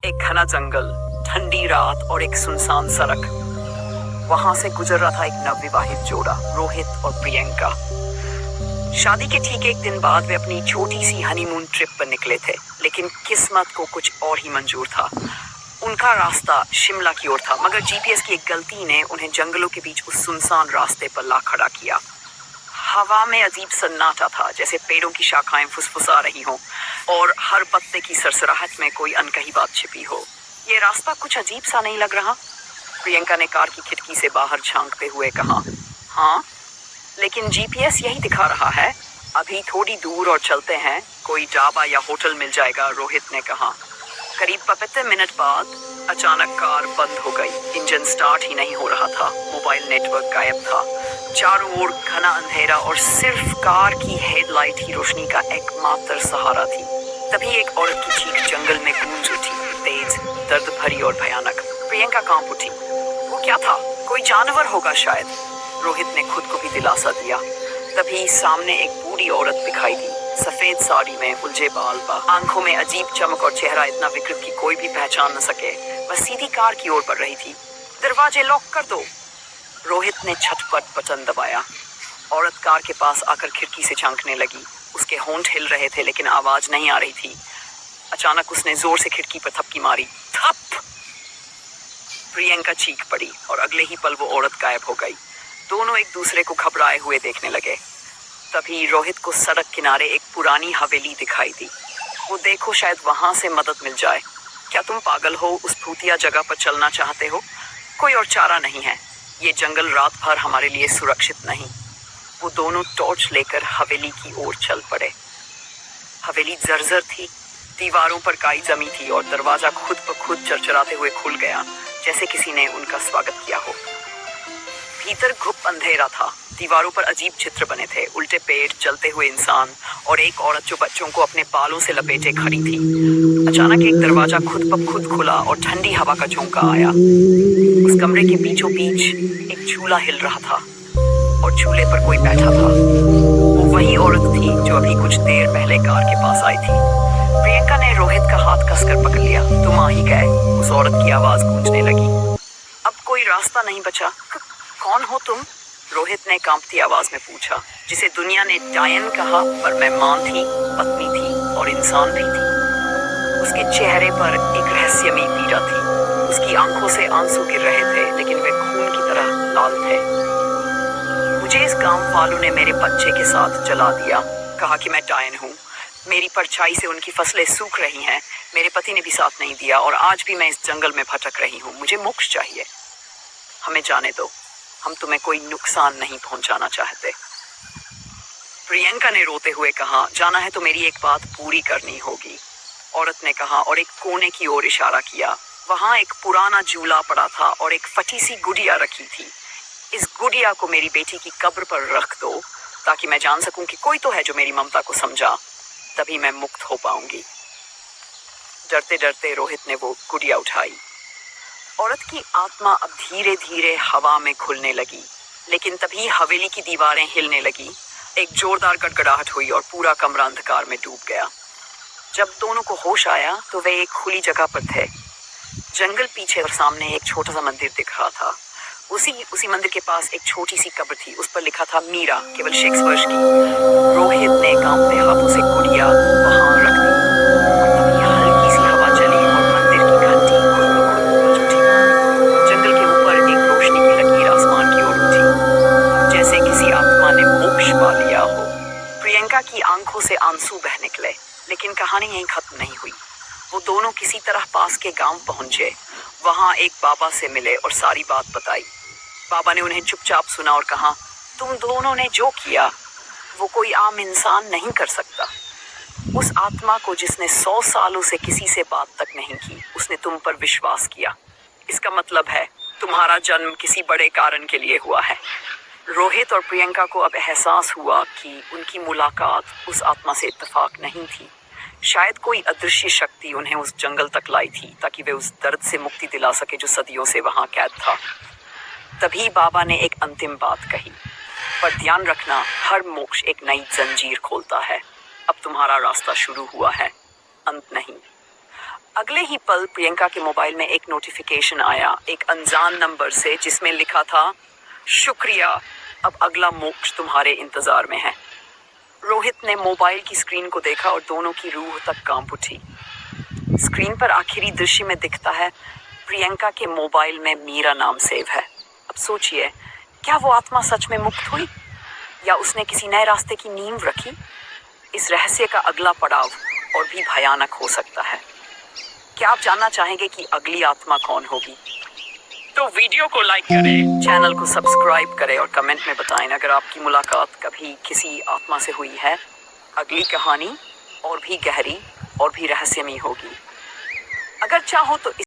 एक घना जंगल, ठंडी रात और एक सुनसान सड़क। वहां से गुजर रहा था एक नवविवाहित जोड़ा, रोहित और प्रियंका। शादी के ठीक एक दिन बाद वे अपनी छोटी सी हनीमून ट्रिप पर निकले थे, लेकिन किस्मत को कुछ और ही मंजूर था। उनका रास्ता शिमला की ओर था, मगर जीपीएस की एक गलती ने उन्हें जंगलों के बीच उस सुनसान रास्ते पर ला खड़ा किया। हवा में अजीब सन्नाटा था, जैसे पेड़ों की शाखाएं फुसफुसा रही हों और हर पत्ते की सरसराहट में कोई अनकही बात छिपी हो। ये रास्ता कुछ अजीब सा नहीं लग रहा? प्रियंका ने कार की खिड़की से बाहर झांकते हुए कहा। हाँ, लेकिन जीपीएस यही दिखा रहा है। अभी थोड़ी दूर और चलते हैं, कोई ढाबा या होटल मिल जाएगा, रोहित ने कहा। करीब 75 मिनट बाद अचानक कार बंद हो गई। इंजन स्टार्ट ही नहीं हो रहा था, मोबाइल नेटवर्क गायब था। चारों ओर घना अंधेरा और सिर्फ कार की हेडलाइट ही रोशनी का एकमात्र सहारा थी। तभी एक औरत की चीख जंगल में गूंज उठी, तेज, दर्द भरी और भयानक। प्रियंका कांप उठी। वो क्या था? कोई जानवर होगा शायद, रोहित ने खुद को भी दिलासा दिया। तभी सामने एक बूढ़ी औरत दिखाई दी, सफेद साड़ी में, उलझे बाल, आंखों में अजीब चमक और चेहरा इतना विकृत कि कोई भी पहचान न सके। वह सीधी कार की ओर बढ़ रही थी। दरवाजे लॉक कर दो, रोहित ने झटपट बटन दबाया। औरत कार के पास आकर खिड़की से झांकने लगी। उसके होंठ हिल रहे थे, लेकिन आवाज नहीं आ रही थी। अचानक उसने जोर से खिड़की पर थपकी मारी। थप! प्रियंका चीख पड़ी और अगले ही पल वो औरत गायब हो गई। दोनों एक दूसरे को घबराए हुए देखने लगे। तभी रोहित को सड़क किनारे एक पुरानी हवेली दिखाई दी। वो देखो, शायद वहां से मदद मिल जाए। क्या तुम पागल हो? उस भूतिया जगह पर चलना चाहते हो? कोई और चारा नहीं है। ये जंगल रात भर हमारे लिए सुरक्षित नहीं। वो दोनों टॉर्च लेकर हवेली की ओर चल पड़े। हवेली जर्जर थी, दीवारों पर काई जमी थी और दरवाजा खुद ब खुद चरचराते हुए खुल गया, जैसे किसी ने उनका स्वागत किया हो। भीतर घुप अंधेरा था। दीवारों पर अजीब चित्र बने थे, उल्टे पेट, जलते हुए इंसान और एक औरत जो बच्चों को अपने बालों से लपेटे खड़ी थी। अचानक एक दरवाजा खुद ब खुद खुला और ठंडी हवा का झोंका आया। उस कमरे के बीचों बीच एक झूला हिल रहा था और झूले पर कोई बैठा था। वो वही औरत थी जो अभी कुछ देर पहले कार के पास आई थी। प्रियंका ने रोहित का हाथ कसकर पकड़ लिया। तुम आ ही गए, उस औरत की आवाज गूंजने लगी। अब कोई रास्ता नहीं बचा। कौन हो तुम? रोहित ने कांपती आवाज में पूछा। जिसे दुनिया ने डायन कहा, पर मैं मां थी, पत्नी थी और इंसान भी थी। उसके चेहरे पर एक रहस्यमयी पीड़ा थी। उसकी आंखों से आंसू गिर रहे थे, लेकिन वे खून की तरह लाल थे। मुझे इस गांव वालों ने मेरे बच्चे के साथ जला दिया, कहा कि मैं डायन हूँ। मेरी परछाई से उनकी फसलें सूख रही हैं। मेरे पति ने भी साथ नहीं दिया और आज भी मैं इस जंगल में भटक रही हूँ। मुझे मोक्ष चाहिए। हमें जाने दो, हम तुम्हें कोई नुकसान नहीं पहुंचाना चाहते। प्रियंका ने रोते हुए कहा, जाना है तो मेरी एक बात पूरी करनी होगी, औरत ने कहा और एक कोने की ओर इशारा किया। वहां एक पुराना झूला पड़ा था और एक फटी सी गुड़िया रखी थी। इस गुड़िया को मेरी बेटी की कब्र पर रख दो, ताकि मैं जान सकूं कि कोई तो है जो मेरी ममता को समझा। तभी मैं मुक्त हो पाऊंगी। डरते डरते रोहित ने वो गुड़िया उठाई। औरत की आत्मा अब धीरे धीरे हवा में खुलने लगी, लेकिन तभी हवेली की दीवारें हिलने लगी। एक जोरदार गड़गड़ाहट हुई और पूरा कमरा अंधकार में डूब गया। जब दोनों को होश आया तो वे एक खुली जगह पर थे। जंगल पीछे और सामने एक छोटा सा मंदिर दिख रहा था। उसी मंदिर के पास एक छोटी सी कब्र थी। उस पर लिखा था मीरा, केवल 6 वर्ष की। रोहित ने कांपते हाथों से गुड़िया वहां रख दी। तभी हल्की सी हवा चली और मंदिर की घंटी खुद ब खुद बज उठी। जंगल के ऊपर एक रोशनी की लकीर आसमान की ओर उठी, जैसे किसी आत्मा ने मोक्ष पा लिया हो। प्रियंका की आंखों से आंसू बह निकले, लेकिन कहानी यहीं खत्म नहीं हुई। वो दोनों किसी तरह पास के गांव पहुंचे। वहां एक बाबा से मिले और सारी बात बताई। बाबा ने उन्हें चुपचाप सुना और कहा, तुम दोनों ने जो किया वो कोई आम इंसान नहीं कर सकता। उस आत्मा को जिसने 100 सालों से किसी से बात तक नहीं की, उसने तुम पर विश्वास किया। इसका मतलब है तुम्हारा जन्म किसी बड़े कारण के लिए हुआ है। रोहित और प्रियंका को अब एहसास हुआ कि उनकी मुलाकात उस आत्मा से इत्तेफाक नहीं थी। शायद कोई अदृश्य शक्ति उन्हें उस जंगल तक लाई थी, ताकि वे उस दर्द से मुक्ति दिला सके जो सदियों से वहां कैद था। तभी बाबा ने एक अंतिम बात कही, पर ध्यान रखना, हर मोक्ष एक नई जंजीर खोलता है। अब तुम्हारा रास्ता शुरू हुआ है, अंत नहीं। अगले ही पल प्रियंका के मोबाइल में एक नोटिफिकेशन आया, एक अनजान नंबर से, जिसमें लिखा था, शुक्रिया, अब अगला मोक्ष तुम्हारे इंतजार में है। रोहित ने मोबाइल की स्क्रीन को देखा और दोनों की रूह तक कांप उठी। स्क्रीन पर आखिरी दृश्य में दिखता है, प्रियंका के मोबाइल में मीरा नाम सेव है। अब सोचिए, क्या वो आत्मा सच में मुक्त हुई या उसने किसी नए रास्ते की नींव रखी? इस रहस्य का अगला पड़ाव और भी भयानक हो सकता है। क्या आप जानना चाहेंगे कि अगली आत्मा कौन होगी? तो वीडियो को लाइक करें, चैनल को सब्सक्राइब करें और कमेंट में बताएं अगर आपकी मुलाकात कभी किसी आत्मा से हुई है। अगली कहानी और भी गहरी और भी रहस्यमयी होगी। अगर चाहो तो